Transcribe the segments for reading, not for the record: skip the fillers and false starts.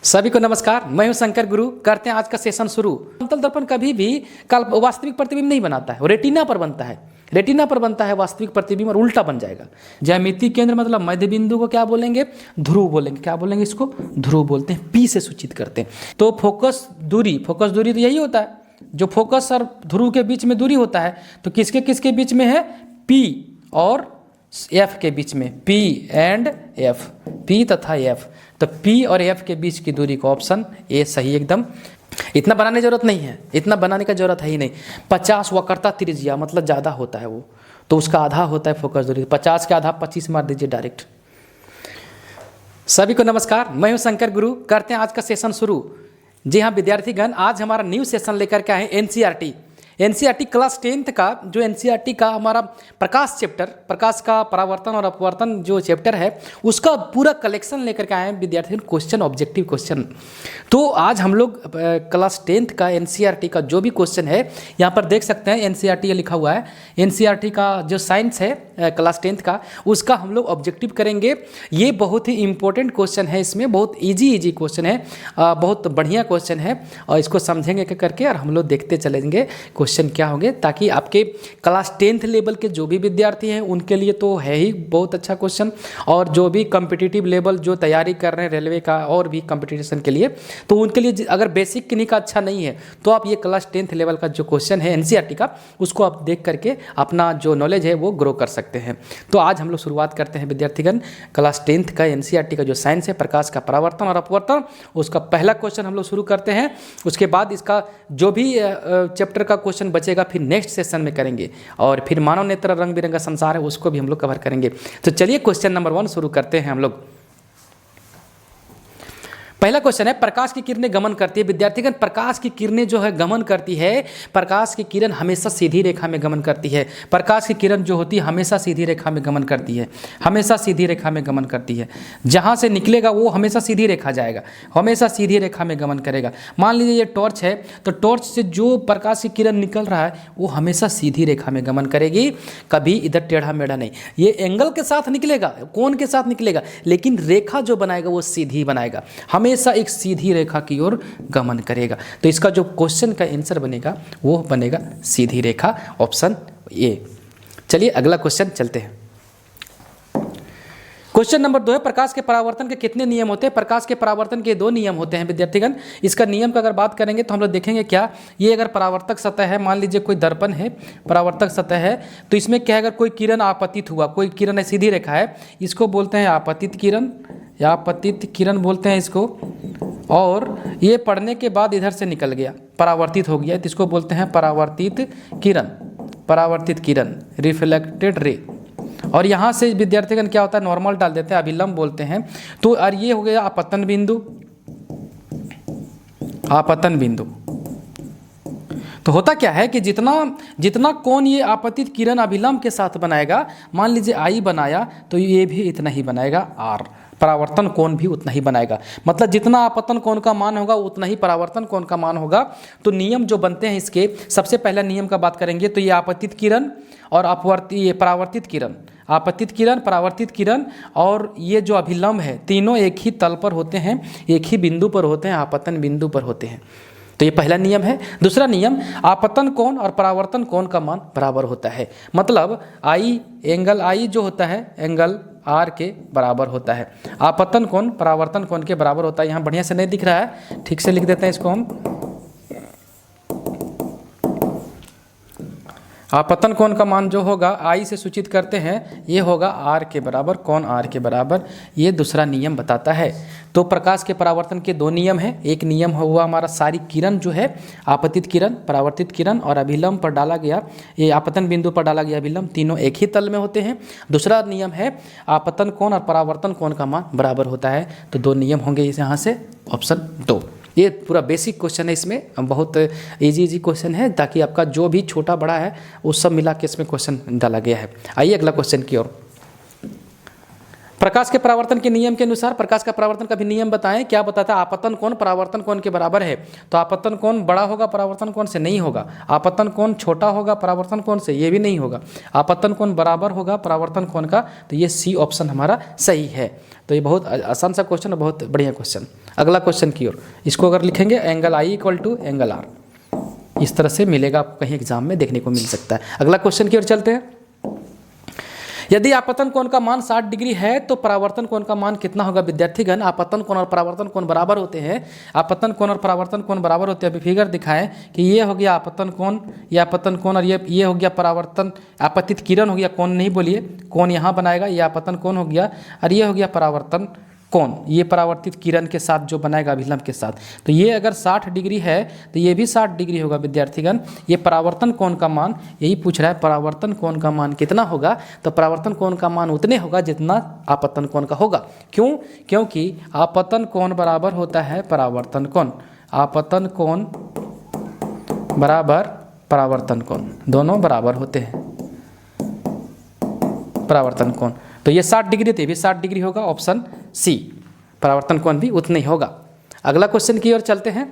सभी को नमस्कार। मैं हूं शंकर गुरु। करते हैं आज का सेशन शुरू। समतल दर्पण कभी भी वास्तविक प्रतिबिंब नहीं बनाता है, वो रेटिना पर बनता है। रेटिना पर बनता है वास्तविक प्रतिबिंब और उल्टा बन जाएगा। ज्यामितीय केंद्र मतलब मध्य बिंदु को क्या बोलेंगे? ध्रुव बोलेंगे। क्या बोलेंगे इसको? ध्रुव बोलते हैं। पी से सूचित करते हैं। तो फोकस दूरी तो यही होता है, जो फोकस और ध्रुव के बीच में दूरी होता है। तो किसके किसके बीच में है? पी और एफ के बीच में, पी एंड एफ, पी तथा एफ। तो पी और एफ के बीच की दूरी का ऑप्शन ए सही एकदम। इतना बनाने की जरूरत नहीं है, इतना बनाने का जरूरत है ही नहीं। 50 वक्रता त्रिज्या मतलब ज़्यादा होता है वो, तो उसका आधा होता है फोकस दूरी। 50 के आधा 25 मार दीजिए डायरेक्ट। सभी को नमस्कार। मैं हूं शंकर गुरु। करते हैं आज का सेशन शुरू। जी हाँ विद्यार्थीगण, आज हमारा न्यू सेशन लेकर के आए एनसीईआरटी। एनसीईआरटी क्लास 10th का जो एनसीईआरटी का हमारा प्रकाश चैप्टर, प्रकाश का परावर्तन और अपवर्तन जो चैप्टर है, उसका पूरा कलेक्शन लेकर के आए हैं विद्यार्थी। Question, objective question. तो आज हम लोग क्लास 10th का एनसीईआरटी का जो भी क्वेश्चन है, यहाँ पर देख सकते हैं एनसीईआरटी लिखा हुआ है। एनसीईआरटी का जो साइंस है क्लास 10th का, उसका हम लोग ऑब्जेक्टिव करेंगे। ये बहुत ही इंपॉर्टेंट क्वेश्चन है, इसमें बहुत ईजी क्वेश्चन है, बहुत बढ़िया क्वेश्चन है और इसको समझेंगे करके और हम लोग देखते चलेंगे क्वेश्चन क्या होंगे, ताकि आपके क्लास 10th लेवल के जो भी विद्यार्थी हैं उनके लिए तो है ही बहुत अच्छा क्वेश्चन, और जो भी कॉम्पिटिटिव लेवल जो तैयारी कर रहे हैं रेलवे का और भी कॉम्पिटिशन के लिए, तो उनके लिए अगर बेसिक किन्हीं का अच्छा नहीं है तो आप ये क्लास 10th लेवल का जो क्वेश्चन है एनसीईआरटी का, उसको आप देख करके अपना जो नॉलेज है वो ग्रो कर सकते हैं। तो आज हम लोग शुरुआत करते हैं विद्यार्थीगण क्लास 10th का एनसीईआरटी का जो साइंस है, प्रकाश का परावर्तन और अपवर्तन, उसका पहला क्वेश्चन हम लोग शुरू करते हैं। उसके बाद इसका जो भी चैप्टर का क्वेश्चन बचेगा फिर नेक्स्ट सेशन में करेंगे, और फिर मानव नेत्र रंग बिरंगा संसार है उसको भी हम लोग कवर करेंगे। तो चलिए क्वेश्चन नंबर 1 शुरू करते हैं हम लोग। पहला क्वेश्चन है, प्रकाश की किरणें गमन करती है। विद्यार्थीगण, प्रकाश की किरणें जो है गमन करती है। प्रकाश की किरण हमेशा सीधी रेखा में गमन करती है। प्रकाश की किरण जो होती है हमेशा सीधी रेखा में गमन करती है, हमेशा सीधी रेखा में गमन करती है। जहाँ से निकलेगा वो हमेशा सीधी रेखा जाएगा, हमेशा सीधी रेखा में गमन करेगा। मान लीजिए ये टॉर्च है, तो टॉर्च से जो प्रकाश की किरण निकल रहा है वो हमेशा सीधी रेखा में गमन करेगी, कभी इधर टेढ़ा मेढ़ा नहीं। ये एंगल के साथ निकलेगा, कोण के साथ निकलेगा, लेकिन रेखा जो बनाएगा वो सीधी बनाएगा, हमेशा एक सीधी रेखा की ओर गमन करेगा। तो इसका जो क्वेश्चन का आंसर बनेगा वो बनेगा सीधी रेखा, ऑप्शन ए। चलिए अगला क्वेश्चन चलते हैं। क्वेश्चन नंबर 2 है, प्रकाश के परावर्तन के कितने नियम होते हैं? प्रकाश के परावर्तन के 2 नियम होते हैं विद्यार्थीगण। इसका नियम का अगर बात करेंगे तो हम लोग देखेंगे क्या, ये अगर परावर्तक सतह है, मान लीजिए कोई दर्पण है, परावर्तक सतह है, तो इसमें क्या है, अगर कोई किरण आपतित हुआ, कोई किरण सीधी रेखा है, इसको बोलते हैं आपतित किरण, या आपतित किरण बोलते हैं इसको। और ये पढ़ने के बाद इधर से निकल गया, परावर्तित हो गया, तो इसको बोलते हैं परावर्तित किरण, परावर्तित किरण, रिफ्लेक्टेड रे। और यहाँ से विद्यार्थीगण क्या होता है, नॉर्मल डाल देते हैं, अभिलंब बोलते हैं। तो और ये हो गया आपतन बिंदु, आपतन बिंदु। तो होता क्या है कि जितना कोण ये आपतित किरण अभिलंब के साथ बनाएगा, मान लीजिए आई बनाया तो ये भी इतना ही बनाएगा आर, परावर्तन कोण भी उतना ही बनाएगा। मतलब जितना आपतन कोण का मान होगा उतना ही परावर्तन कोण का मान होगा। तो नियम जो बनते हैं इसके, सबसे पहला नियम का बात करेंगे तो ये आपतित किरण और ये परावर्तित किरण, आपतित किरण, परावर्तित किरण और ये जो अभिलंब है, तीनों एक ही तल पर होते हैं, एक ही बिंदु पर होते हैं, आपतन बिंदु पर होते हैं। तो ये पहला नियम है। दूसरा नियम, आपतन कोण और परावर्तन कोण का मान बराबर होता है। मतलब आई, एंगल आई जो होता है एंगल आर के बराबर होता है। आपतन कोण परावर्तन कोण के बराबर होता है। यहाँ बढ़िया से नहीं दिख रहा है, ठीक से लिख देते हैं इसको हम। आपतन कोण का मान जो होगा आई से सूचित करते हैं, ये होगा आर के बराबर, कोण आर के बराबर। ये दूसरा नियम बताता है। तो प्रकाश के परावर्तन के 2 नियम हैं। एक नियम हुआ हमारा, सारी किरण जो है, आपतित किरण, परावर्तित किरण और अभिलंब पर डाला गया, ये आपतन बिंदु पर डाला गया अभिलंब, तीनों एक ही तल में होते हैं। दूसरा नियम है, आपतन कोण और परावर्तन कोण का मान बराबर होता है। तो 2 नियम होंगे इस यहाँ से, ऑप्शन 2। ये पूरा बेसिक क्वेश्चन है, इसमें बहुत इजी क्वेश्चन है, ताकि आपका जो भी छोटा बड़ा है वो सब मिला के इसमें क्वेश्चन डाला गया है। आइए अगला क्वेश्चन की ओर। प्रकाश के परावर्तन के नियम के अनुसार प्रकाश का परावर्तन का भी नियम बताएं। क्या बताता है? आपतन कोण परावर्तन कोण के बराबर है। तो आपतन कोण बड़ा होगा परावर्तन कोण से? नहीं होगा। आपतन कोण छोटा होगा परावर्तन कोण से? ये भी नहीं होगा। आपतन कोण बराबर होगा परावर्तन कोण का। तो ये सी ऑप्शन हमारा सही है। तो ये बहुत आसान सा क्वेश्चन है, बहुत बढ़िया क्वेश्चन। अगला क्वेश्चन की ओर, इसको अगर लिखेंगे angle I equal to angle R, इस तरह से मिलेगा, आपको कहीं एग्जाम में देखने को मिल सकता है। अगला क्वेश्चन की ओर चलते हैं। यदि आपतन कोण का मान 60 डिग्री है तो परावर्तन कोण का मान कितना होगा विद्यार्थीगण? आपतन कोण और परावर्तन कोण बराबर होते हैं, आपतन कोण और परावर्तन कोण बराबर होते हैं। अभी फिगर दिखाएं कि ये हो गया आपतन कोण, ये आपतन कोण, और ये हो गया परावर्तन, आपतित किरण हो गया, कोण नहीं बोलिए, कोण यहाँ बनाएगा, ये आपतन कोण हो गया, और ये हो गया परावर्तन कोण, ये परावर्तित किरण के साथ जो बनाएगा अभिलंब के साथ। तो ये अगर 60 डिग्री है तो ये भी 60 डिग्री होगा विद्यार्थीगण। ये परावर्तन कोण का मान यही पूछ रहा है, परावर्तन कोण का मान कितना होगा? तो परावर्तन कोण का मान उतने होगा जितना आपतन कोण का होगा। क्यों? क्योंकि आपतन कोण बराबर होता है परावर्तन कोण, आपतन कोण बराबर परावर्तन कोण, दोनों बराबर होते हैं परावर्तन कोण। तो ये 60 डिग्री थे, भी 60 डिग्री होगा, ऑप्शन सी, परावर्तन कोण भी उतना ही होगा। अगला क्वेश्चन की ओर चलते हैं।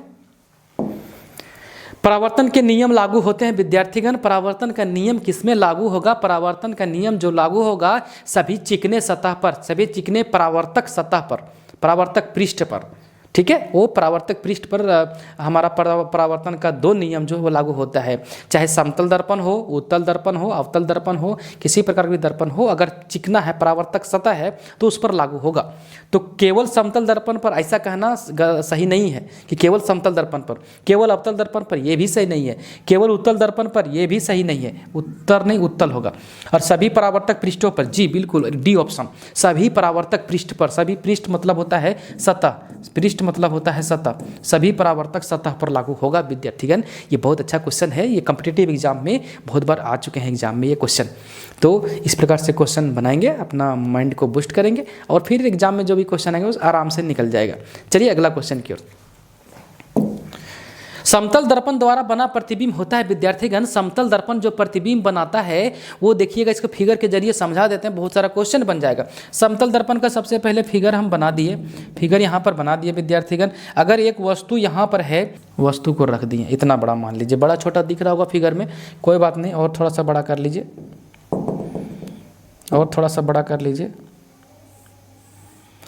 परावर्तन के नियम लागू होते हैं विद्यार्थीगण, परावर्तन का नियम किसमें लागू होगा? परावर्तन का नियम जो लागू होगा सभी चिकने सतह पर, सभी चिकने परावर्तक सतह पर, परावर्तक पृष्ठ पर, ठीक है, वो परावर्तक पृष्ठ पर हमारा परावर्तन का 2 नियम जो है वो लागू होता है। चाहे समतल दर्पण हो, उत्तल दर्पण हो, अवतल दर्पण हो, किसी प्रकार का दर्पण हो, अगर चिकना है, परावर्तक सतह है तो उस पर लागू होगा। तो केवल समतल दर्पण पर ऐसा कहना सही नहीं है कि केवल समतल दर्पण पर, केवल अवतल दर्पण पर ये भी सही नहीं है, केवल उत्तल दर्पण पर ये भी सही नहीं है, उत्तर नहीं उत्तल होगा। और सभी परावर्तक पृष्ठों पर, जी बिल्कुल, डी ऑप्शन, सभी परावर्तक पृष्ठ पर, सभी पृष्ठ मतलब होता है सतह, पृष्ठ मतलब होता है सतह, सभी परावर्तक सतह पर लागू होगा विद्यार्थीगण। ये बहुत अच्छा क्वेश्चन है, ये कॉम्पिटिटिव एग्जाम में बहुत बार आ चुके हैं एग्जाम में ये क्वेश्चन। तो इस प्रकार से क्वेश्चन बनाएंगे, अपना माइंड को बूस्ट करेंगे और फिर एग्जाम में जो भी क्वेश्चन आएंगे वो आराम से निकल जाएगा। चलिए अगला क्वेश्चन की ओर। समतल दर्पण द्वारा बना प्रतिबिंब होता है विद्यार्थीगण, समतल दर्पण जो प्रतिबिंब बनाता है वो देखिएगा, इसको फिगर के जरिए समझा देते हैं, बहुत सारा क्वेश्चन बन जाएगा। समतल दर्पण का सबसे पहले फिगर हम बना दिए, फिगर यहाँ पर बना दिए विद्यार्थीगण। अगर एक वस्तु यहाँ पर है, वस्तु को रख दिए, इतना बड़ा मान लीजिए, बड़ा छोटा दिख रहा होगा फिगर में, कोई बात नहीं, और थोड़ा सा बड़ा कर लीजिए, और थोड़ा सा बड़ा कर लीजिए,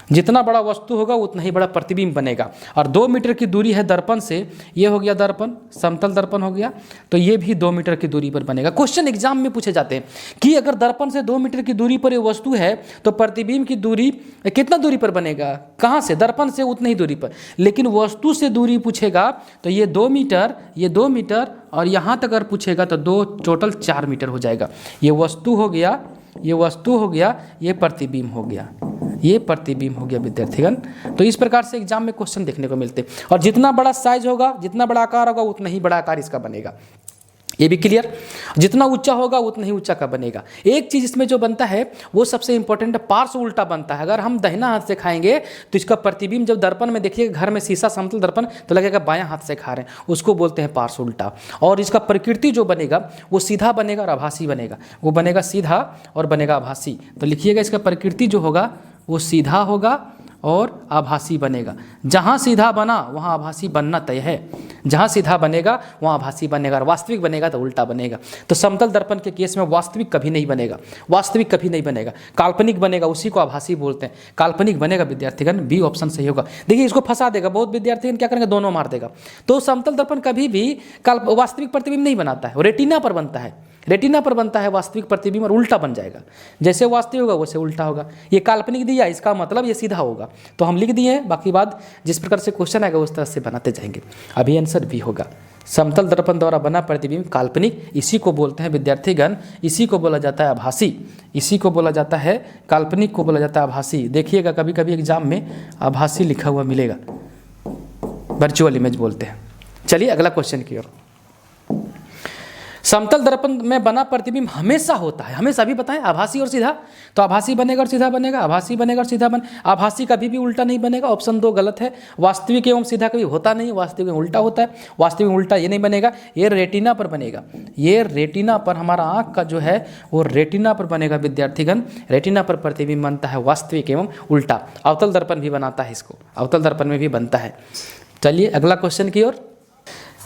जितना बड़ा वस्तु होगा उतना ही बड़ा प्रतिबिंब बनेगा। और 2 मीटर की दूरी है दर्पण से, ये हो गया दर्पण, समतल दर्पण हो गया, तो ये भी 2 मीटर की दूरी पर बनेगा। क्वेश्चन एग्जाम में पूछे जाते हैं कि अगर दर्पण से 2 मीटर की दूरी पर ये वस्तु है तो प्रतिबिंब की दूरी कितना दूरी पर बनेगा? कहाँ से? दर्पण से उतनी ही दूरी पर। लेकिन वस्तु से दूरी पूछेगा तो ये 2 मीटर, ये 2 मीटर, और यहाँ तक अगर पूछेगा तो 2, टोटल 4 मीटर हो जाएगा। ये वस्तु हो गया, ये वस्तु हो गया, ये प्रतिबिंब हो गया, ये प्रतिबिंब हो गया विद्यार्थीगण। तो इस प्रकार से एग्जाम में क्वेश्चन देखने को मिलते हैं। और जितना बड़ा साइज होगा, जितना बड़ा आकार होगा उतना ही बड़ा आकार इसका बनेगा, ये भी क्लियर। जितना ऊंचा होगा उतना ही ऊंचा का बनेगा। एक चीज़ इसमें जो बनता है वो सबसे इंपॉर्टेंट है, पार्श्व उल्टा बनता है। अगर हम दाहिना हाथ से खाएंगे तो इसका प्रतिबिंब जब दर्पण में देखिएगा, घर में शीशा समतल दर्पण, तो लगेगा बायां हाथ से खा रहे हैं, उसको बोलते हैं पार्श्व उल्टा। और इसका प्रकृति जो बनेगा वो सीधा बनेगा और आभासी बनेगा, वो बनेगा सीधा और बनेगा आभासी। तो लिखिएगा इसका प्रकृति जो होगा वो सीधा होगा और आभासी बनेगा। जहाँ सीधा बना वहाँ आभासी बनना तय है, जहाँ सीधा बनेगा वहाँ आभासी बनेगा, और वास्तविक बनेगा तो उल्टा बनेगा। तो समतल दर्पण के केस में वास्तविक कभी नहीं बनेगा, वास्तविक कभी नहीं बनेगा, काल्पनिक बनेगा, उसी को आभासी बोलते हैं, काल्पनिक बनेगा विद्यार्थीगण। बी ऑप्शन सही होगा। देखिए इसको फंसा देगा बहुत विद्यार्थीगण, क्या करेंगे, दोनों मार देगा। तो समतल दर्पण कभी भी वास्तविक प्रतिबिंब नहीं बनाता है, वो रेटिना पर बनता है, रेटिना पर बनता है वास्तविक प्रतिबिंब, और उल्टा बन जाएगा। जैसे वास्तविक होगा वैसे उल्टा होगा। ये काल्पनिक दिया, इसका मतलब ये सीधा होगा, तो हम लिख दिए हैं, बाकी बात जिस प्रकार से क्वेश्चन आएगा उस तरह से बनाते जाएंगे। अभी आंसर बी होगा। समतल दर्पण द्वारा बना प्रतिबिंब काल्पनिक, इसी को बोलते हैं विद्यार्थीगण, इसी को बोला जाता है आभासी, इसी को बोला जाता है, काल्पनिक को बोला जाता है आभासी। देखिएगा कभी कभी एग्जाम में आभासी लिखा हुआ मिलेगा, वर्चुअल इमेज बोलते हैं। चलिए अगला क्वेश्चन की ओर। समतल दर्पण में बना प्रतिबिंब हमेशा होता है, हमेशा भी बताएं, आभासी और सीधा। तो आभासी बनेगा और सीधा बनेगा, आभासी बनेगा और सीधा आभासी कभी भी उल्टा नहीं बनेगा, ऑप्शन 2 गलत है। वास्तविक एवं सीधा कभी होता नहीं, वास्तविक में उल्टा होता है, वास्तविक में उल्टा ये नहीं बनेगा, ये रेटिना पर बनेगा, ये रेटिना पर, हमारा आँख का जो है वो रेटिना पर बनेगा विद्यार्थीगण। रेटिना पर प्रतिबिंब बनता है वास्तविक एवं उल्टा। अवतल दर्पण भी बनाता है इसको, अवतल दर्पण में भी बनता है। चलिए अगला क्वेश्चन की ओर।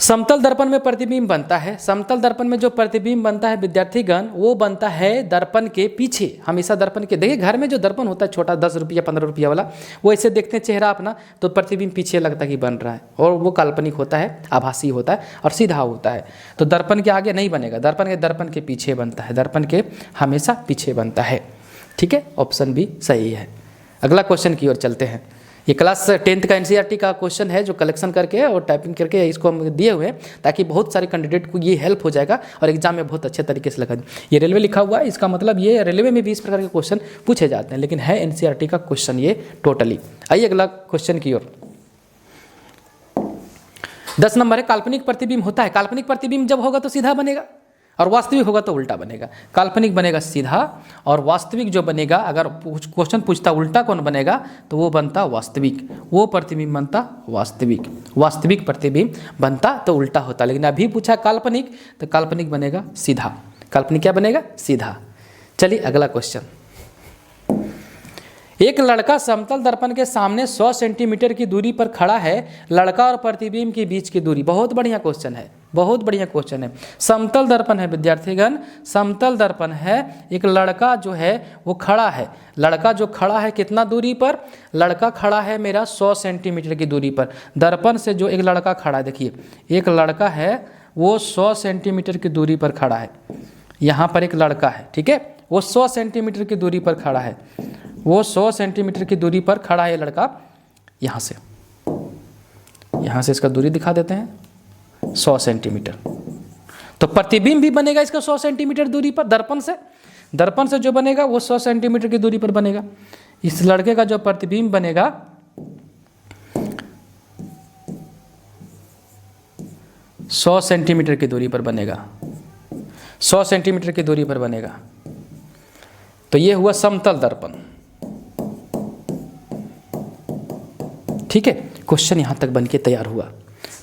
समतल दर्पण में प्रतिबिंब बनता है। समतल दर्पण में जो प्रतिबिंब बनता है विद्यार्थीगण, वो बनता है दर्पण के पीछे। हमेशा दर्पण के, देखिए घर में जो दर्पण होता है छोटा 10 रुपया 15 रुपया वाला, वो ऐसे देखते हैं चेहरा अपना, तो प्रतिबिंब पीछे लगता है कि बन रहा है, और वो काल्पनिक होता है, आभासी होता है और सीधा होता है। तो दर्पण के आगे नहीं बनेगा, दर्पण के पीछे बनता है, दर्पण के हमेशा पीछे बनता है। ठीक है, ऑप्शन बी सही है। अगला क्वेश्चन की ओर चलते हैं। ये क्लास 10th का एनसीईआरटी का क्वेश्चन है, जो कलेक्शन करके और टाइपिंग करके इसको हम दिए हुए हैं, ताकि बहुत सारे कैंडिडेट को ये हेल्प हो जाएगा और एग्जाम में बहुत अच्छे तरीके से लगा। ये रेलवे लिखा हुआ है, इसका मतलब ये रेलवे में भी इस प्रकार के क्वेश्चन पूछे जाते हैं, लेकिन है एनसीईआरटी का क्वेश्चन ये टोटली। आइए अगला क्वेश्चन की ओर। 10 नंबर है, काल्पनिक प्रतिबिंब होता है। काल्पनिक प्रतिबिंब जब होगा तो सीधा बनेगा, और वास्तविक होगा तो उल्टा बनेगा। काल्पनिक बनेगा सीधा, और वास्तविक जो बनेगा, अगर क्वेश्चन पूछता उल्टा कौन बनेगा, तो वो बनता वास्तविक, वो प्रतिबिंब बनता वास्तविक। वास्तविक प्रतिबिंब बनता तो उल्टा होता, लेकिन अभी पूछा काल्पनिक, तो काल्पनिक बनेगा सीधा। काल्पनिक क्या बनेगा? सीधा। चलिए अगला क्वेश्चन। एक लड़का समतल दर्पण के सामने 100 सेंटीमीटर की दूरी पर खड़ा है। लड़का और प्रतिबिंब के बीच की दूरी, बहुत बढ़िया क्वेश्चन है, बहुत बढ़िया क्वेश्चन है। समतल दर्पण है विद्यार्थीगण, समतल दर्पण है। एक लड़का जो है वो खड़ा है, लड़का जो खड़ा है कितना दूरी पर? लड़का खड़ा है मेरा 100 सेंटीमीटर की दूरी पर। दर्पण से जो एक लड़का खड़ा है, देखिए एक लड़का है वो 100 सेंटीमीटर की दूरी पर खड़ा है। यहाँ पर एक लड़का है, ठीक है, वो 100 सेंटीमीटर की दूरी पर खड़ा है, वो 100 सेंटीमीटर की दूरी पर खड़ा है लड़का। यहाँ से इसका दूरी दिखा देते हैं 100 सेंटीमीटर। तो प्रतिबिंब भी बनेगा इसका 100 सेंटीमीटर दूरी पर दर्पण से। दर्पण से जो बनेगा वो 100 सेंटीमीटर की दूरी पर बनेगा। इस लड़के का जो प्रतिबिंब बनेगा 100 सेंटीमीटर की दूरी पर बनेगा, 100 सेंटीमीटर की दूरी पर बनेगा। तो ये हुआ समतल दर्पण। ठीक है, क्वेश्चन यहां तक बनके तैयार हुआ।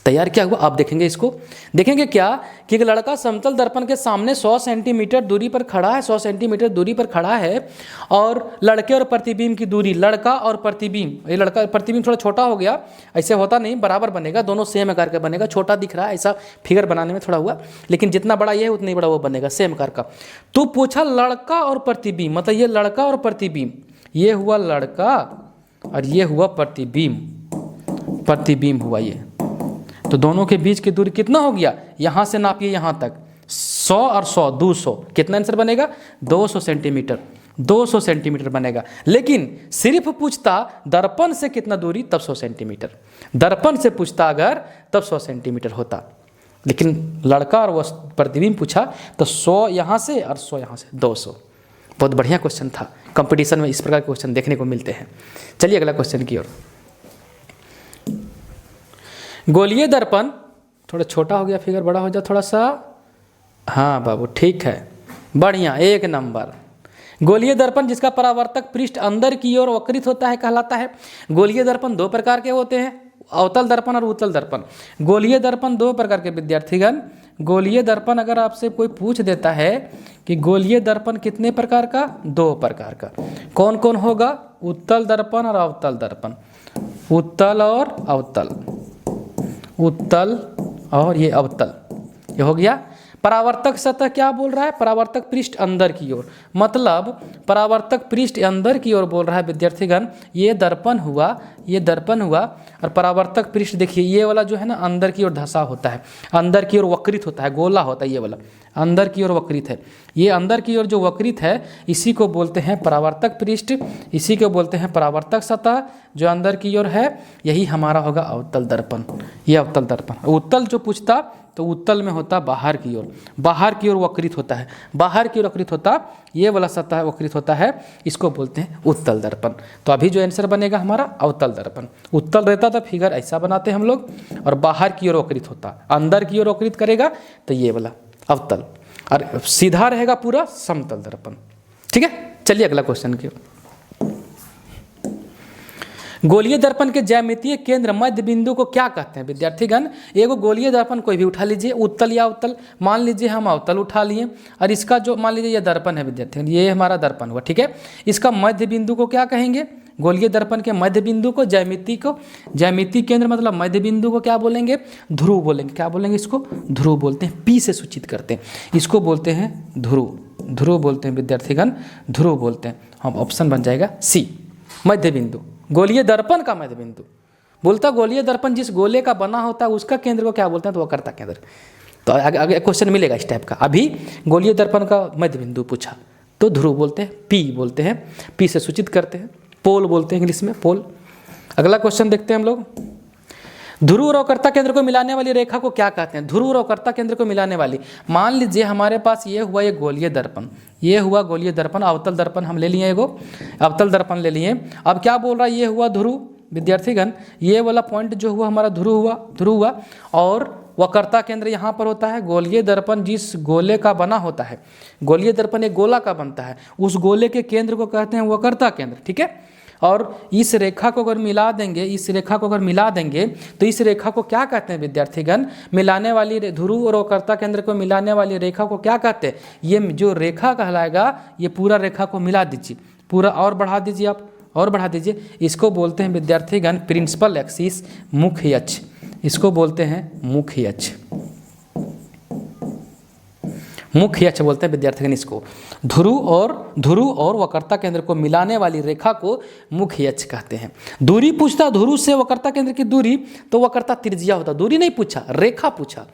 तैयार क्या हुआ आप देखेंगे, इसको देखेंगे क्या कि एक लड़का समतल दर्पण के सामने 100 सेंटीमीटर दूरी पर खड़ा है, 100 सेंटीमीटर दूरी पर खड़ा है, और लड़के और प्रतिबिंब की दूरी, लड़का और प्रतिबिंब, ये लड़का प्रतिबिंब थोड़ा छोटा हो गया, ऐसे होता नहीं, बराबर बनेगा, दोनों सेम आकार का बनेगा। छोटा दिख रहा है ऐसा फिगर बनाने में थोड़ा हुआ, लेकिन जितना बड़ा ये है उतना ही बड़ा वो बनेगा, सेम आकार का। तो पूछा लड़का और प्रतिबिंब, मतलब ये लड़का और प्रतिबिंब, ये हुआ लड़का और ये हुआ प्रतिबिंब, प्रतिबिंब हुआ ये। तो दोनों के बीच की दूरी कितना हो गया? यहां से नापिए यहां तक 100 और 100 200, कितना आंसर बनेगा? 200 सेंटीमीटर, 200 सेंटीमीटर बनेगा। लेकिन सिर्फ पूछता दर्पण से कितना दूरी, तब 100 सेंटीमीटर। दर्पण से पूछता अगर तब 100 सेंटीमीटर होता, लेकिन लड़का और वह प्रतिबिंब पूछा तो 100 यहाँ से और 100 यहाँ से, 200। बहुत बढ़िया क्वेश्चन था, कंपटीशन में इस प्रकार के क्वेश्चन देखने को मिलते हैं। चलिए अगला क्वेश्चन की ओर। गोलीय दर्पण, थोड़ा छोटा हो गया फिगर, बड़ा हो जाए थोड़ा सा, हाँ बाबू ठीक है, बढ़िया, 1 नंबर। गोलीय दर्पण जिसका परावर्तक पृष्ठ अंदर की ओर वक्रित होता है कहलाता है। गोलीय दर्पण 2 प्रकार के होते हैं, अवतल दर्पण और उत्तल दर्पण। गोलीय दर्पण 2 प्रकार के विद्यार्थीगण। गोलीय दर्पण अगर आपसे कोई पूछ देता है कि गोलीय दर्पण कितने प्रकार का, 2 प्रकार का। कौन कौन होगा? उत्तल दर्पण और अवतल दर्पण। उत्तल और अवतल, उत्तल और ये अवतल, ये हो गया। परावर्तक सतह क्या बोल रहा है? परावर्तक पृष्ठ अंदर की ओर, मतलब परावर्तक पृष्ठ अंदर की ओर बोल रहा है विद्यार्थीगण। ये दर्पण हुआ, ये दर्पण हुआ, और परावर्तक पृष्ठ देखिए ये वाला जो है ना अंदर की ओर धंसा होता है, अंदर की ओर वक्रित होता है, गोला होता है, ये वाला अंदर की ओर वक्रित है। ये अंदर की ओर जो वक्रित है इसी को बोलते हैं परावर्तक पृष्ठ, इसी को बोलते हैं परावर्तक सतह जो अंदर की ओर है, यही हमारा होगा अवतल दर्पण। ये अवतल दर्पण। उत्तल जो पूछता तो उत्तल में होता बाहर की ओर, बाहर की ओर वक्रित होता है, बाहर की ओर वक्रित होता, ये वाला सतह वक्रित होता है, इसको बोलते हैं उत्तल दर्पण। तो अभी जो आंसर बनेगा हमारा अवतल दर्पण। उत्तल रहता तो फिगर ऐसा बनाते हम लोग, और बाहर की ओर वक्रित होता, अंदर की ओर वक्रित करेगा तो ये वाला अवतल, और सीधा रहेगा पूरा समतल दर्पण। ठीक है, चलिए अगला क्वेश्चन की ओर। गोलीय दर्पण के ज्यामितीय केंद्र मध्य बिंदु को क्या कहते हैं विद्यार्थीगण? एगो गोलीय दर्पण कोई भी उठा लीजिए, उत्तल या अवतल। मान लीजिए हम अवतल उठा लिए, और इसका जो मान लीजिए ये दर्पण है विद्यार्थीगण, ये हमारा दर्पण हुआ, ठीक है। इसका मध्य बिंदु को क्या कहेंगे? गोलीय दर्पण के मध्य बिंदु को ज्यामिति केंद्र मतलब मध्य बिंदु को क्या बोलेंगे, ध्रुव बोलेंगे। क्या बोलेंगे इसको, ध्रुव बोलते हैं, पी से सूचित करते हैं, इसको बोलते हैं ध्रुव। ध्रुव बोलते हैं विद्यार्थीगण, ध्रुव बोलते हैं। हम ऑप्शन बन जाएगा सी, मध्य बिंदु, गोलीय दर्पण का मध्य बिंदु। बोलता गोलीय दर्पण जिस गोले का बना होता है उसका केंद्र को क्या बोलते हैं, तो वक्रता केंद्र। तो आगे क्वेश्चन मिलेगा इस टाइप का। अभी गोलीय दर्पण का मध्य बिंदु पूछा तो ध्रुव बोलते हैं, पी बोलते हैं, पी से सूचित करते हैं, पोल बोलते हैं इंग्लिश में, पोल। अगला क्वेश्चन देखते हैं हम लोग, ध्रुव और वक्रता केंद्र को मिलाने वाली रेखा को क्या कहते हैं। ध्रुव और वक्रता केंद्र को मिलाने वाली, मान लीजिए हमारे पास ये हुआ ये गोलीय दर्पण, ये हुआ गोलीय दर्पण, अवतल दर्पण हम ले लिए, एगो अवतल दर्पण ले लिए। अब क्या बोल रहा है, ये हुआ ध्रुव विद्यार्थीगण, ये वाला पॉइंट जो हुआ हमारा ध्रुव हुआ, और वक्रता केंद्र यहाँ पर होता है। गोलीय दर्पण जिस गोले का बना होता है, गोलीय दर्पण एक गोला का बनता है, उस गोले के केंद्र को कहते हैं वक्रता केंद्र, ठीक है। और इस रेखा को अगर मिला देंगे, इस रेखा को अगर मिला देंगे तो इस रेखा को क्या कहते हैं विद्यार्थीगण, मिलाने वाली ध्रुव और वक्रता केंद्र को मिलाने वाली रेखा को क्या कहते हैं, ये जो रेखा कहलाएगा, ये पूरा रेखा को मिला दीजिए, पूरा और बढ़ा दीजिए, आप और बढ़ा दीजिए, इसको बोलते हैं विद्यार्थीगण प्रिंसिपल एक्सिस, मुख्य अक्ष, इसको बोलते हैं मुख्य अक्ष, मुख्य अक्ष बोलते हैं विद्यार्थीगण इसको। ध्रुव और वक्रता केंद्र को मिलाने वाली रेखा को मुख्य अक्ष कहते हैं। दूरी पूछता ध्रुव से वक्रता केंद्र की दूरी, तो वक्रता त्रिज्या होता, दूरी नहीं पूछा, रेखा पूछा।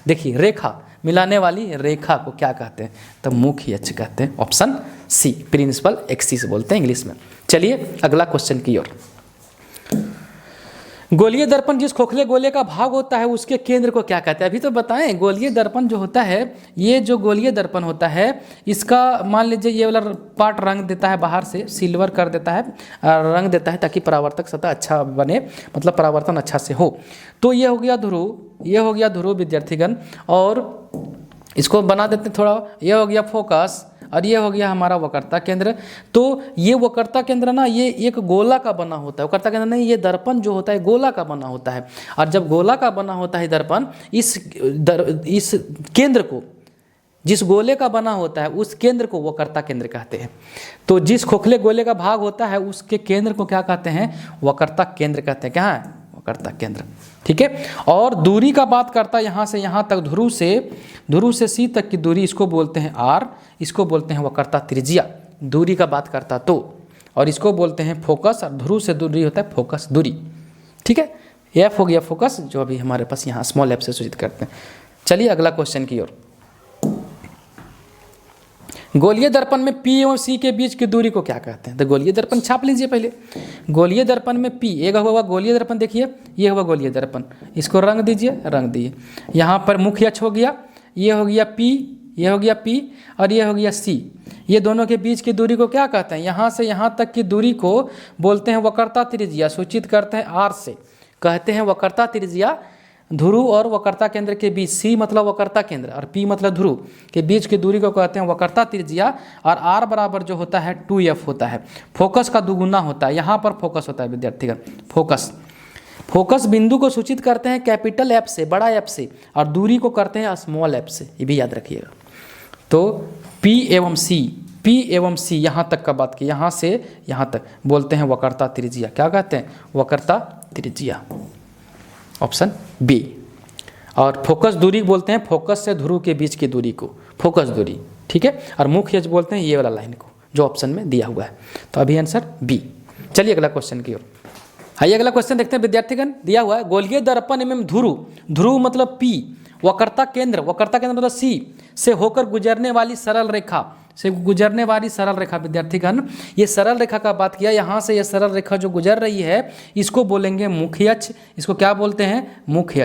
देखिए रेखा, मिलाने वाली रेखा को क्या कहते हैं, तो मुख्य अक्ष कहते हैं, ऑप्शन सी, प्रिंसिपल एक्सिस बोलते हैं इंग्लिश में। चलिए अगला क्वेश्चन की ओर। गोलीय दर्पण जिस खोखले गोले का भाग होता है उसके केंद्र को क्या कहते हैं। अभी तो बताएं, गोलीय दर्पण जो होता है, ये जो गोलीय दर्पण होता है, इसका मान लीजिए ये वाला पार्ट रंग देता है, बाहर से सिल्वर कर देता है, रंग देता है ताकि परावर्तक सतह अच्छा बने, मतलब परावर्तन अच्छा से हो। तो ये हो गया ध्रुव, ये हो गया ध्रुव विद्यार्थीगण, और इसको बना देते हैं थोड़ा, ये हो गया फोकस, और ये हो गया हमारा वक्रता केंद्र। तो ये वक्रता केंद्र ना, ये एक गोला का बना होता है, वक्रता केंद्र नहीं, ये दर्पण जो होता है गोला का बना होता है। और जब गोला का बना होता है दर्पण, इस केंद्र को, जिस गोले का बना होता है उस केंद्र को वक्रता केंद्र कहते हैं। तो जिस खोखले गोले का भाग होता है उसके केंद्र को क्या कहते हैं, वक्रता केंद्र कहते हैं। क्या है, वक्रता केंद्र, ठीक है। और दूरी का बात करता है, यहाँ से यहाँ तक, ध्रुव से सी तक की दूरी, इसको बोलते हैं आर, इसको बोलते हैं वक्रता त्रिज्या, दूरी का बात करता तो। और इसको बोलते हैं फोकस, और ध्रुव से दूरी होता है फोकस दूरी, ठीक है। एफ हो गया फोकस, जो अभी हमारे पास यहाँ स्मॉल एफ से सूचित करते हैं। चलिए अगला क्वेश्चन की ओर। गोलीय दर्पण में P एवं C के बीच की दूरी को क्या कहते हैं। तो गोलीय दर्पण छाप लीजिए पहले। गोलीय दर्पण में P, एक हुआ गोलीय दर्पण, देखिए ये हुआ गोलीय दर्पण, इसको रंग दीजिए, रंग दिए। यहाँ पर मुख्य अक्ष हो गया, ये हो गया P, ये हो गया P, और ये हो गया C। ये दोनों के बीच की दूरी को क्या कहते हैं, यहाँ से यहाँ तक की दूरी को बोलते हैं वक्रता त्रिज्या, सूचित करते हैं R से, कहते हैं वक्रता त्रिज्या। ध्रुव और वक्रता केंद्र के बीच, C मतलब वक्रता केंद्र और P मतलब ध्रुव के बीच की दूरी को कहते हैं वक्रता त्रिज्या। और R बराबर जो होता है 2F होता है, फोकस का दुगुना होता है। यहाँ पर फोकस होता है विद्यार्थीगण, फोकस बिंदु को सूचित करते हैं कैपिटल F से, बड़ा F से, और दूरी को करते हैं स्मॉल f से, ये भी याद रखिएगा। तो P एवं C यहाँ तक का बात की, यहाँ से यहाँ तक बोलते हैं वक्रता त्रिज्या। क्या कहते हैं, वक्रता त्रिज्या, ऑप्शन बी। और फोकस दूरी बोलते हैं फोकस से ध्रुव के बीच की दूरी को, फोकस दूरी, ठीक है। और मुख्य अक्ष बोलते हैं ये वाला लाइन को, जो ऑप्शन में दिया हुआ है। तो अभी आंसर बी। चलिए अगला क्वेश्चन की ओर। आइए अगला क्वेश्चन देखते हैं विद्यार्थीगण, दिया हुआ है गोलीय दर्पण एवं ध्रुव मतलब P, वक्रता केंद्र मतलब C से होकर गुजरने वाली सरल रेखा विद्यार्थीगण, ये सरल रेखा का बात किया। यहाँ से ये सरल रेखा जो गुजर रही है इसको बोलेंगे मुख्य अक्ष। इसको क्या बोलते हैं, मुख्य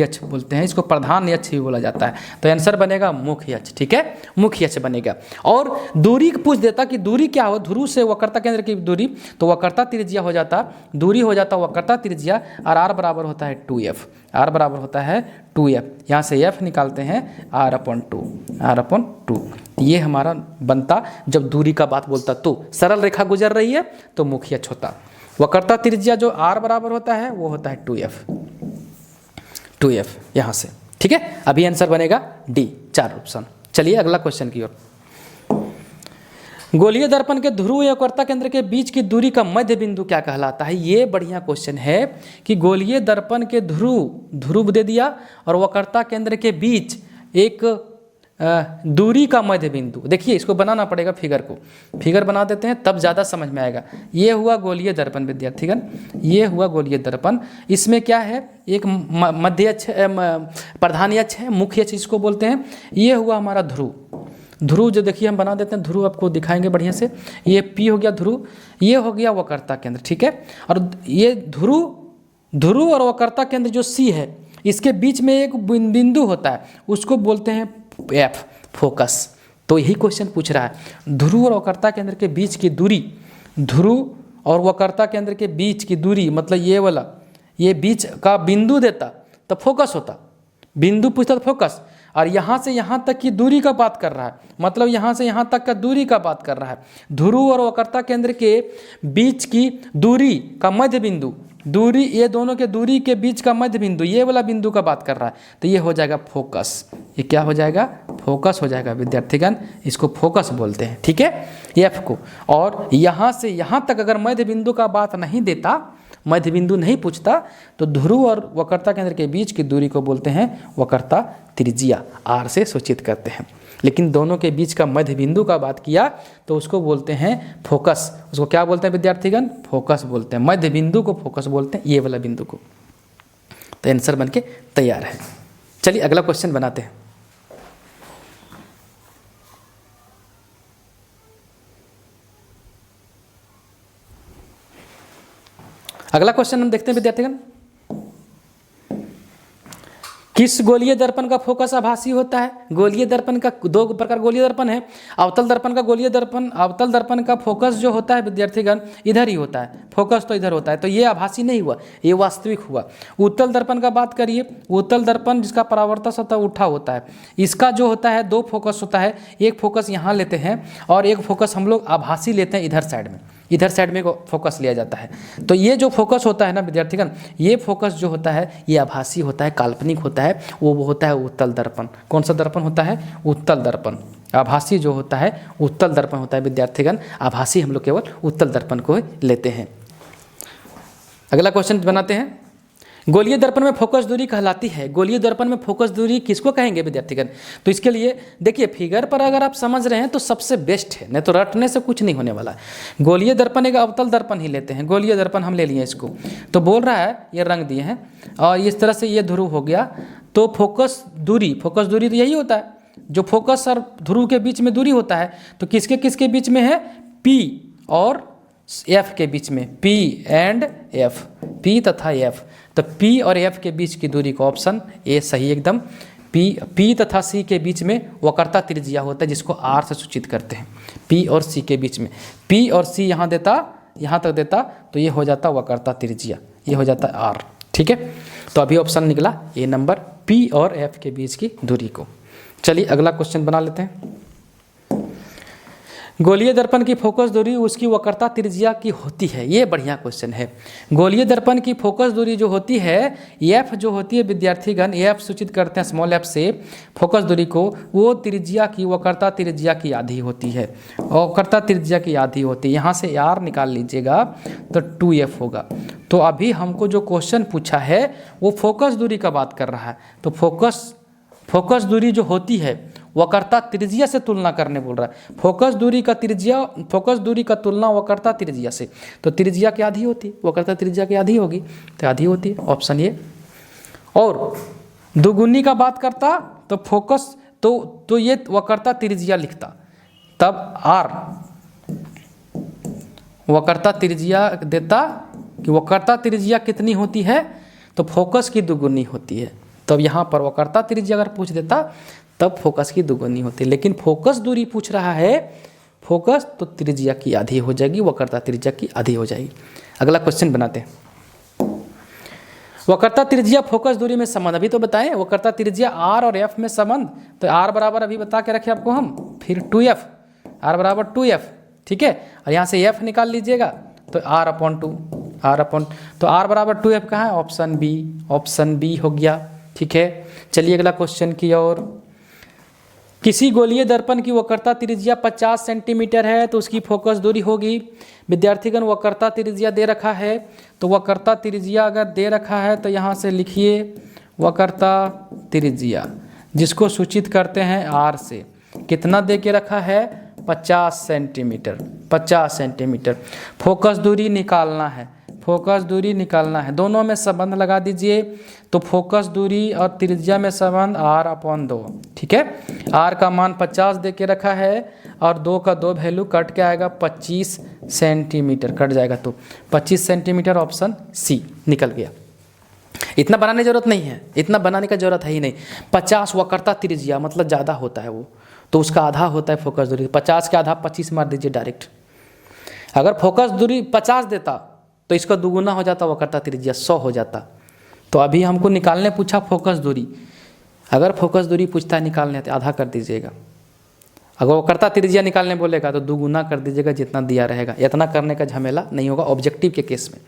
अक्ष बोलते हैं, इसको प्रधान अक्ष भी बोला जाता है। तो आंसर बनेगा मुख्य अक्ष, ठीक है, मुख्य अक्ष बनेगा। और दूरी पूछ देता कि दूरी क्या हो, ध्रुव से वक्रता केंद्र की दूरी, तो वक्रता त्रिज्या हो जाता, दूरी हो जाता वक्रता त्रिज्या। और R बराबर होता है 2F, R बराबर होता है 2F। यहाँ से F निकालते हैं R/2। ये हमारा बनता, जब दूरी का बात बोलता तो सरल रेखा गुजर रही है तो मुख्य अक्ष होता। वक्रता त्रिज्या जो R बराबर होता है वो होता है 2F यहाँ से, ठीक है। अभी आंसर बनेगा डी, 4 ऑप्शन। चलिए अगला क्वेश्चन की ओर। गोलीय दर्पण के ध्रुव या वक्रता केंद्र के बीच की दूरी का मध्य बिंदु क्या कहलाता है? ये बढ़िया क्वेश्चन है कि गोलीय दर्पण के ध्रुव दे दिया और वक्रता केंद्र के बीच एक दूरी का मध्य बिंदु। देखिए इसको बनाना पड़ेगा, फिगर बना देते हैं तब ज़्यादा समझ में आएगा। ये हुआ गोलीय दर्पण विद्यार्थीगण, ये हुआ गोलीय दर्पण। इसमें क्या है, एक मध्य अक्ष प्रधान अक्ष है, मुख्य अक्ष इसको बोलते हैं। ये हुआ हमारा ध्रुव जो देखिए हम बना देते हैं, ध्रुव आपको दिखाएंगे बढ़िया से। ये P हो गया ध्रुव, ये हो गया वक्रता केंद्र, ठीक है। और ये ध्रुव और वक्रता केंद्र जो C है, इसके बीच में एक बिंदु होता है, उसको बोलते हैं F, फोकस। तो यही क्वेश्चन पूछ रहा है, ध्रुव और वक्रता केंद्र के बीच की दूरी, ध्रुव और वक्रता केंद्र के बीच की दूरी मतलब ये वाला, ये बीच का बिंदु देता तो फोकस होता, बिंदु पूछता तो फोकस। और यहाँ से यहाँ तक की दूरी का बात कर रहा है, मतलब यहाँ से यहाँ तक का दूरी का बात कर रहा है। ध्रुव और वक्रता केंद्र के बीच की दूरी का मध्य बिंदु, दूरी, ये दोनों के दूरी के बीच का मध्य बिंदु, ये वाला बिंदु का बात कर रहा है, तो ये हो जाएगा फोकस। ये क्या हो जाएगा? फोकस हो जाएगा विद्यार्थीगण, इसको फोकस बोलते हैं, ठीक है, एफ को। और यहाँ से यहाँ तक अगर मध्य बिंदु का बात नहीं देता, मध्य बिंदु नहीं पूछता, तो ध्रुव और वक्रता केंद्र के बीच की दूरी को बोलते हैं वक्रता त्रिज्या, आर से सूचित करते हैं। लेकिन दोनों के बीच का मध्य बिंदु का बात किया तो उसको बोलते हैं फोकस। उसको क्या बोलते हैं विद्यार्थीगण? फोकस बोलते हैं। मध्य बिंदु को फोकस बोलते हैं, ये वाला बिंदु को। तो आंसर बन के तैयार है। चलिए अगला क्वेश्चन बनाते हैं। अगला क्वेश्चन हम देखते हैं विद्यार्थीगण, किस गोलीय दर्पण का फोकस आभासी होता है? गोलीय दर्पण का दो प्रकार गोलीय दर्पण है। अवतल दर्पण का गोलीय दर्पण, अवतल दर्पण का फोकस जो होता है विद्यार्थीगण इधर ही होता है, फोकस तो इधर होता है, तो ये आभासी नहीं हुआ, ये वास्तविक हुआ। उत्तल दर्पण का बात करिए, उत्तल दर्पण जिसका परावर्तन सतह उठा होता है, इसका जो होता है दो फोकस होता है, एक फोकस यहाँ लेते हैं और एक फोकस हम लोग आभासी लेते हैं इधर साइड में, इधर साइड में फोकस लिया जाता है। तो ये जो फोकस होता है ना विद्यार्थीगण, ये फोकस जो होता है ये आभासी होता है, काल्पनिक होता है, वो होता है उत्तल दर्पण। कौन सा दर्पण होता है? उत्तल दर्पण। आभासी जो होता है उत्तल दर्पण होता है विद्यार्थीगण, आभासी हम लोग केवल उत्तल दर्पण को लेते हैं। अगला क्वेश्चन बनाते हैं, गोलीय दर्पण में फोकस दूरी कहलाती है। गोलीय दर्पण में फोकस दूरी किसको कहेंगे विद्यार्थीगण? तो इसके लिए देखिए फिगर पर अगर आप समझ रहे हैं तो सबसे बेस्ट है, नहीं तो रटने से कुछ नहीं होने वाला है। गोलीय दर्पण एक अवतल दर्पण ही लेते हैं, गोलीय दर्पण हम ले लिए इसको। तो बोल रहा है ये रंग दिए हैं और इस तरह से ये ध्रुव हो गया, तो फोकस दूरी तो यही होता है, जो फोकस और ध्रुव के बीच में दूरी होता है, तो किसके किसके बीच में है? P और F के बीच में, P एंड F, P तथा F। तो P और F के बीच की दूरी का ऑप्शन ए सही एकदम। P तथा C के बीच में वक्रता त्रिज्या होता है, जिसको R से सूचित करते हैं। P और C के बीच में, P और C यहाँ तक देता तो ये हो जाता वक्रता त्रिज्या, ये हो जाता R, ठीक है। तो अभी ऑप्शन निकला ए नंबर, P और F के बीच की दूरी को। चलिए अगला क्वेश्चन बना लेते हैं। गोलीय दर्पण की फोकस दूरी उसकी वक्रता त्रिज्या की होती है। ये बढ़िया क्वेश्चन है। गोलीय दर्पण की फोकस दूरी जो होती है, एफ जो होती है विद्यार्थीगण, एफ सूचित करते हैं स्मॉल एफ से फोकस दूरी को, वो त्रिज्या की वक्रता त्रिज्या की आधी होती है, वक्रता त्रिज्या की आधी होती है। यहाँ से आर निकाल लीजिएगा तो 2f होगा। तो अभी हमको जो क्वेश्चन पूछा है वो फोकस दूरी का बात कर रहा है, तो फोकस दूरी जो होती है वक्रता त्रिज्या से तुलना करने बोल रहा है। फोकस दूरी का तुलना वक्रता त्रिज्या से, तो त्रिज्या की आधी होती है, वक्रता त्रिज्या की आधी होगी, तो आधी होती है, ऑप्शन ये। और दुगुनी का बात करता तो फोकस तो ये वक्रता त्रिज्या लिखता, तब आर वक्रता त्रिज्या देता कि वक्रता त्रिज्या कितनी होती है, तो फोकस की दुगुनी होती है। तब यहाँ पर वक्रता त्रिज्या अगर पूछ देता तब फोकस की दुगुनी होती है, लेकिन फोकस दूरी पूछ रहा है, फोकस तो त्रिज्या की आधी हो जाएगी, वक्रता त्रिज्या की आधी हो जाएगी। अगला क्वेश्चन बनाते हैं। वक्रता त्रिज्या फोकस दूरी में संबंध, अभी तो बताएं वक्रता त्रिज्या आर और एफ में संबंध, तो आर बराबर अभी बता के रखे आपको हम, फिर 2f, आर बराबर 2f, ठीक है। और यहाँ से f निकाल लीजिएगा तो r/2, तो r बराबर 2f कहाँ है? ऑप्शन बी हो गया, ठीक है। चलिए अगला क्वेश्चन की ओर। किसी गोलीय दर्पण की वक्रता त्रिज्या 50 सेंटीमीटर है तो उसकी फोकस दूरी होगी। विद्यार्थीगण वक्रता त्रिज्या दे रखा है, तो वक्रता त्रिज्या अगर दे रखा है तो यहाँ से लिखिए वक्रता त्रिज्या, जिसको सूचित करते हैं आर से। कितना दे के रखा है? 50 सेंटीमीटर। 50 सेंटीमीटर। फोकस दूरी निकालना है, फोकस दूरी निकालना है। दोनों में संबंध लगा दीजिए, तो फोकस दूरी और त्रिज्या में संबंध r/2। ठीक है, r का मान 50 दे के रखा है और 2 का 2 वैल्यू कट के आएगा 25 सेंटीमीटर, कट जाएगा तो 25 सेंटीमीटर, ऑप्शन सी निकल गया। इतना बनाने की जरूरत नहीं है, इतना बनाने का जरूरत है ही नहीं। 50 वक्रता त्रिज्या मतलब ज़्यादा होता है वो, तो उसका आधा होता है फोकस दूरी। 50 के आधा 25 मार दीजिए डायरेक्ट। अगर फोकस दूरी 50 देता तो इसका दुगुना हो जाता, वक्रता त्रिज्या 100 हो जाता। तो अभी हमको निकालने पूछा फोकस दूरी, अगर फोकस दूरी पूछता है निकालने तो आधा कर दीजिएगा। अगर वक्रता त्रिज्या निकालने बोलेगा तो दुगुना कर दीजिएगा जितना दिया रहेगा। इतना करने का झमेला नहीं होगा ऑब्जेक्टिव के केस में।